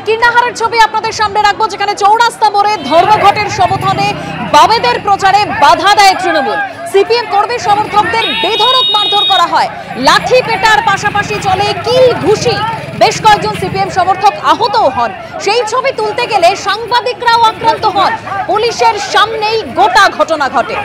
কীর্ণাহারের ছবি আপনাদের সামনে রাখবো, যেখানে চৌরাস্তা মোড়ে ধর্মঘটের সমর্থনে বামেদের প্রচারে বাধা দেয় তৃণমূল। সিপিএম কর্মী সমর্থকদের বেধড়ক মারধর করা হয়, লাঠি পেটার পাশাপাশি চলে কিল ঘুষি। বেশ কয়েকজন সিপিএম সমর্থক আহতও হন। সেই ছবি তুলতে গেলে সাংবাদিকরাও আক্রান্ত হন। পুলিশের সামনেই গোটা ঘটনা ঘটে।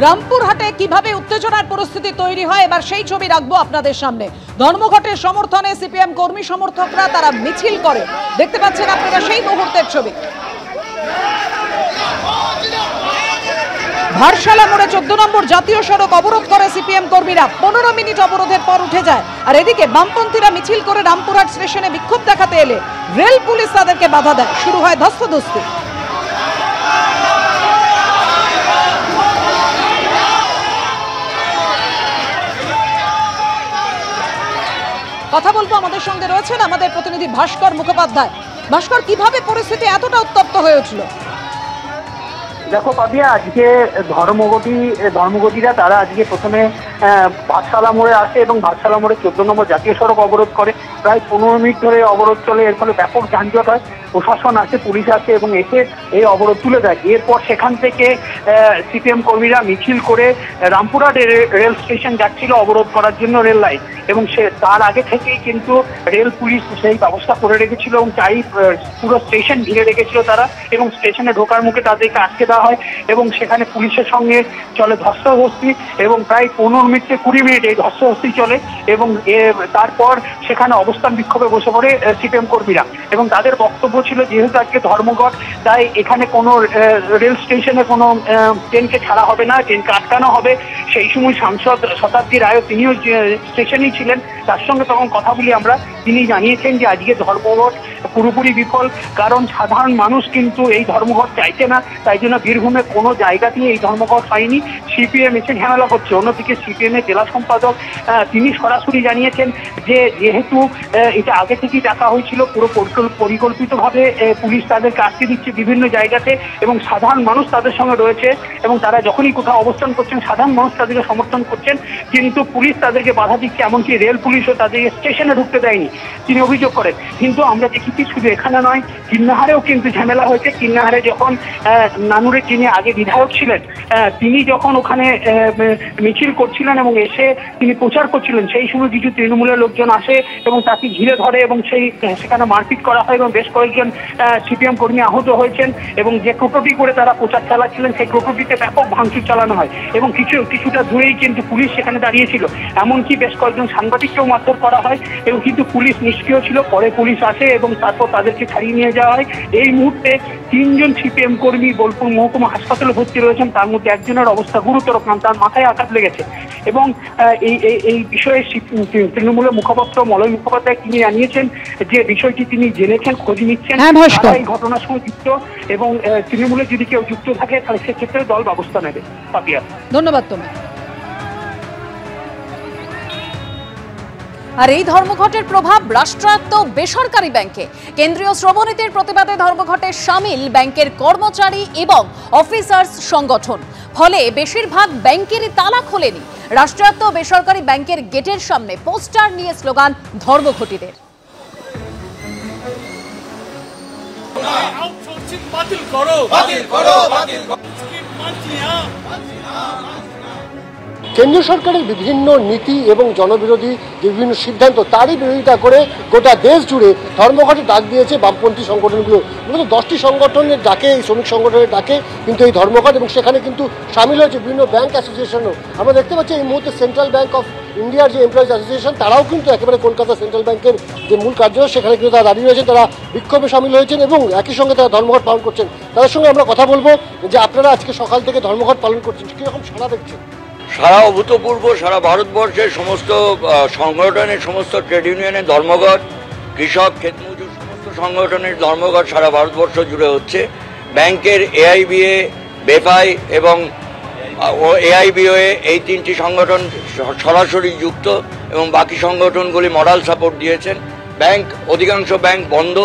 রামপুরহাটে কিভাবে উত্তেজনার পরিস্থিতি তৈরি হয় এবার সেই ছবি রাখবো আপনাদের সামনে। ধর্মঘটের সমর্থনে সিপিএম কর্মী সমর্থকরা তারা মিছিল করে, দেখতে পাচ্ছেন আপনারা সেই মুহূর্তের ছবি। ভারসালা মোড়ে 14 নম্বর জাতীয় সড়ক অবরোধ করে সিপিএম কর্মীরা। 15 মিনিট অবরোধের পর উঠে যায়। আর এদিকে বামপন্থীরা মিছিল করে রামপুরহাট স্টেশনে বিক্ষোভ দেখাতে এলে রেল পুলিশ তাদেরকে বাধা দেয়। শুরু হয় ধস্তাধস্তি। কথা বলবো, আমাদের সঙ্গে রয়েছেন আমাদের প্রতিনিধি ভাস্কর মুখোপাধ্যায়। ভাস্কর, কিভাবে পরিস্থিতি এতটা উত্তপ্ত হয়ে উঠল? দেখো পাপিয়া, আজকে ধর্মঘটীরা তারা আজকে প্রথমে ভারসালা মোড়ে আসে এবং ভারসালা মোড়ে 14 নম্বর জাতীয় সড়ক অবরোধ করে। প্রায় 15 মিনিট ধরে অবরোধ চলে। এর ফলে ব্যাপক যানজট হয়। প্রশাসন আসে, পুলিশ আসে এবং এসে এই অবরোধ তুলে দেয়। এরপর সেখান থেকে সিপিএম কর্মীরা মিছিল করে রামপুরহাট রেল স্টেশন যাচ্ছিল অবরোধ করার জন্য রেল লাইন, এবং তার আগে থেকেই কিন্তু রেল পুলিশ সেই ব্যবস্থা করে রেখেছিল এবং তাই পুরো স্টেশন ঘিরে রেখেছিল তারা, এবং স্টেশনে ঢোকার মুখে তাদেরকে আটকে দেওয়া হয় এবং সেখানে পুলিশের সঙ্গে চলে ধস্তাধস্তি এবং প্রায় 15 মিনিট থেকে 20 মিনিট এই ধস্তাধস্তি চলে। এবং তারপর সেখানে অবস্থান বিক্ষোভে বসে পড়ে সিপিএম কর্মীরা, এবং তাদের বক্তব্য ছিল যেহেতু আজকে ধর্মঘট তাই এখানে কোনো রেল স্টেশনে কোনো ট্রেনকে ছাড়া হবে না, ট্রেনকে আটকানো হবে। সেই সময় সাংসদ শতাব্দী রায় তিনিও স্টেশনেই ছিলেন, তার সঙ্গে তখন কথা বলি আমরা। তিনি জানিয়েছেন যে আজকে ধর্মঘট পুরোপুরি বিফল, কারণ সাধারণ মানুষ কিন্তু এই ধর্মঘট চাইছে না, তাই জন্য বীরভূমে কোনো জায়গাতেই এই ধর্মঘট হয়নি। সিপিএম এসে ঝামেলা করছে। অন্যদিকে সিপিএমের জেলা সম্পাদক তিনি সরাসরি জানিয়েছেন যে যেহেতু এটা আগে থেকেই দেখা হয়েছিল, পুরো পরিকল্পিতভাবে পুলিশ তাদেরকে আটকে দিচ্ছে বিভিন্ন জায়গাতে এবং সাধারণ মানুষ তাদের সঙ্গে রয়েছে, এবং তারা যখনই কোথাও অবস্থান করছেন সাধারণ মানুষ তাদেরকে সমর্থন করছেন, কিন্তু পুলিশ তাদেরকে বাধা দিচ্ছে। এমনকি রেল পুলিশও তাদেরকে স্টেশনে ঢুকতে দেয়নি, তিনি অভিযোগ করেন। কিন্তু আমরা দেখেছি শুধু এখানে নয়, কীর্ণাহারেও কিন্তু ঝামেলা হয়েছে। কীর্ণাহারে যখন নানুরের যিনি আগে বিধায়ক ছিলেন তিনি যখন ওখানে মিছিল করছিলেন এবং এসে তিনি প্রচার করছিলেন, সেই সময় কিছু তৃণমূলের লোকজন আসে এবং তাকে ঘিরে ধরে এবং সেখানে মারপিট করা হয় এবং বেশ কয়েকজন সিপিএম কর্মী আহত হয়েছেন। এবং যে টোটোটি করে তারা প্রচার চালাচ্ছিলেন সেই টোটোটিতে ব্যাপক ভাঙচুর চালানো হয় এবং কিছুটা দূরেই কিন্তু পুলিশ সেখানে দাঁড়িয়েছিল। এমনকি বেশ কয়েকজন সাংবাদিককেও মারধর করা হয় এবং কিন্তু পুলিশ নিষ্ক্রিয় ছিল। পরে পুলিশ আসে এবং তারপর তাদেরকে ছাড়িয়ে নিয়ে যাওয়া হয়। এই মুহূর্তে 3 জন সিপিএম কর্মী বোলপুর মহকুমা হাসপাতালে ভর্তি রয়েছেন। তার মধ্যে একজনের অবস্থা গুরুতর, তার মাথায় আঘাত লেগেছে। এবং এই বিষয়ে তৃণমূলের মুখপাত্র মলয় মুখোপাধ্যায় তিনি জানিয়েছেন যে বিষয়টি তিনি জেনেছেন, খোঁজ নিচ্ছেন, এই ঘটনার সঙ্গে যুক্ত এবং তৃণমূলের যদি কেউ যুক্ত থাকে তাহলে সেক্ষেত্রে দল ব্যবস্থা নেবে। পাপিয়া, ধন্যবাদ তোমায়। আর এই ধর্মঘটের প্রভাব রাষ্ট্রায়ত্ত বেসরকারি ব্যাংকে। কেন্দ্রীয় শ্রমনীতির প্রতিবাদে ধর্মঘটে সামিল ব্যাংকের কর্মচারী এবং অফিসার্স সংগঠন। ফলে বেশিরভাগ ব্যাংকেরই তালা খোলেনি। রাষ্ট্রায়ত্ত বেসরকারি ব্যাংকের গেটের সামনে পোস্টার নিয়ে স্লোগান ধর্মঘটীদের। কেন্দ্র সরকারের বিভিন্ন নীতি এবং জনবিরোধী যে বিভিন্ন সিদ্ধান্ত তারই বিরোধিতা করে গোটা দেশ জুড়ে ধর্মঘটে ডাক দিয়েছে বামপন্থী সংগঠনগুলো। মূলত 10টি সংগঠনের ডাকে, এই শ্রমিক সংগঠনের ডাকে কিন্তু এই ধর্মঘট, এবং সেখানে কিন্তু সামিল হয়েছে বিভিন্ন ব্যাংক অ্যাসোসিয়েশনও। আমরা দেখতে পাচ্ছি এই মুহূর্তে সেন্ট্রাল ব্যাংক অফ ইন্ডিয়ার যে এমপ্লয়িজ অ্যাসোসিয়েশন তারাও কিন্তু একেবারে কলকাতা সেন্ট্রাল ব্যাংকের যে মূল কার্যালয় সেখানে কিন্তু তারা দাঁড়িয়ে রয়েছেন, তারা বিক্ষোভে সামিল হয়েছেন এবং একই সঙ্গে তারা ধর্মঘট পালন করছেন। তাদের সঙ্গে আমরা কথা বলবো যে আপনারা আজকে সকাল থেকে ধর্মঘট পালন করছেন, কীরকম সাড়া দেখছেন? সারা অভূতপূর্ব, সারা ভারতবর্ষের সমস্ত সংগঠনের, সমস্ত ট্রেড ইউনিয়নের ধর্মঘট, কৃষক, ক্ষেতমজুর সমস্ত সংগঠনের ধর্মঘট সারা ভারতবর্ষ জুড়ে হচ্ছে। ব্যাংকের এআইবিএ, বেফাই এবং এআইবিওএ এই তিনটি সংগঠন সরাসরি যুক্ত এবং বাকি সংগঠনগুলি মরাল সাপোর্ট দিয়েছেন। ব্যাংক, অধিকাংশ ব্যাংক বন্ধ,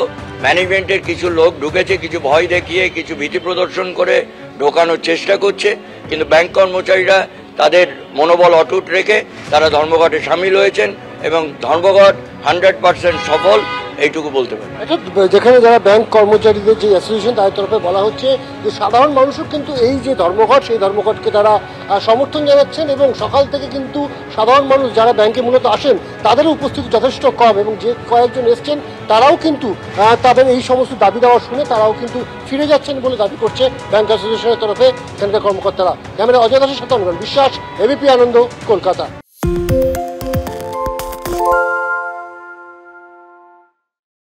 ম্যানেজমেন্টের কিছু লোক ঢুকেছে, কিছু ভয় দেখিয়ে, কিছু ভীতি প্রদর্শন করে ঢোকানোর চেষ্টা করছে, কিন্তু ব্যাংক কর্মচারীরা তাদের মনোবল অটুট রেখে তারা ধর্মঘটে সামিল হয়েছেন এবং ধর্মঘট 100% সফল, এইটুকু বলতে পারি। যেখানে যারা ব্যাংক কর্মচারীদের যে অ্যাসোসিয়েশন তাদের তরফে বলা হচ্ছে যে সাধারণ মানুষও কিন্তু এই যে ধর্মঘট, সেই ধর্মঘটকে তারা সমর্থন জানাচ্ছেন এবং সকাল থেকে কিন্তু সাধারণ মানুষ যারা ব্যাংকে মূলত আসেন তাদের উপস্থিতি যথেষ্ট কম এবং যে কয়েকজন এসছেন তারাও কিন্তু তাদের এই সমস্ত দাবি দেওয়া শুনে তারাও কিন্তু ফিরে যাচ্ছেন বলে দাবি করছে ব্যাংক অ্যাসোসিয়েশনের তরফে এখানকার কর্মকর্তারা। ক্যামেরা অজয় দাসের সাথে অনুরাগ বিশ্বাস, এবিপি আনন্দ, কলকাতা।